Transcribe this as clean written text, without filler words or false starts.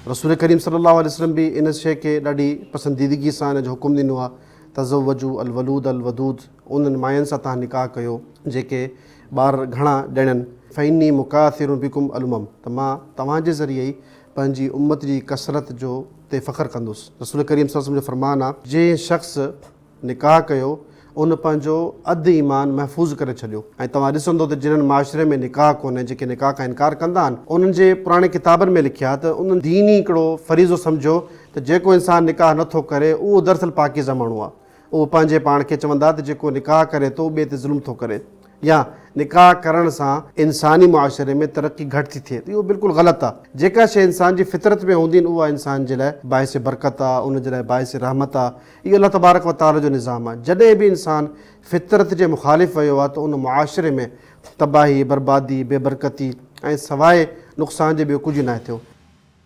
रसूल करीम सल्लल्लाहु अलैहि वसल्लम भी इन शइ खे ॾाढी पसंदीदगी सां इन जो हुकुम ॾिनो आहे, तज़व्वजू अल वलूद अल वदूद, उन्हनि मायुनि सां तव्हां निकाह कयो जेके ॿार घणा ॾियनि। फ़इन्नी मुकाथिरुन बिकुम अल उमम, त मां तव्हांजे ज़रिए ई पंहिंजी उम्मत जी कसरत जो ते फ़ख़्रु कंदुसि। रसूल करीम सल्लल्लाहु अलैहि वसल्लम जो फ़रमान आहे, जंहिं शख़्स निकाह कयो उन पंहिंजो अधु ईमान महफ़ूज़ करे छॾियो। ऐं तव्हां ॾिसंदो त जिन्हनि माशरे में निकाह कोन्हे, जेके निकाह खां इनकार कंदा आहिनि, उन्हनि जे पुराणे किताबनि में लिखिया त उन्हनि दीनी हिकिड़ो फ़रीज़ो सम्झो त जेको इंसानु निकाह नथो करे उहो दरअसल पाकीज़ा माण्हू आहे। उहो पंहिंजे पाण खे चवंदा त जेको निकाह करे थो ॿिए ते ज़ुल्म थो करे, या निकाह करण सां इंसानी मुआशरे में तरक़ी घटि थी थिए, त इहो बिल्कुलु ग़लति आहे। जेका शइ इंसान जी फितरत में हूंदी आहिनि उहा इंसान जे लाइ बाइस बरकत आहे, उन जे लाइ बाइस रहमत आहे। इहो अल्लाह तबारक व तआला जो निज़ाम आहे। जॾहिं बि इंसानु फितरत जे मुखालिफ़ वियो आहे त उन मुआशरे में तबाही, बर्बादी, बेबरकती ऐं सवाइ नुक़सान जे ॿियो कुझु न थियो।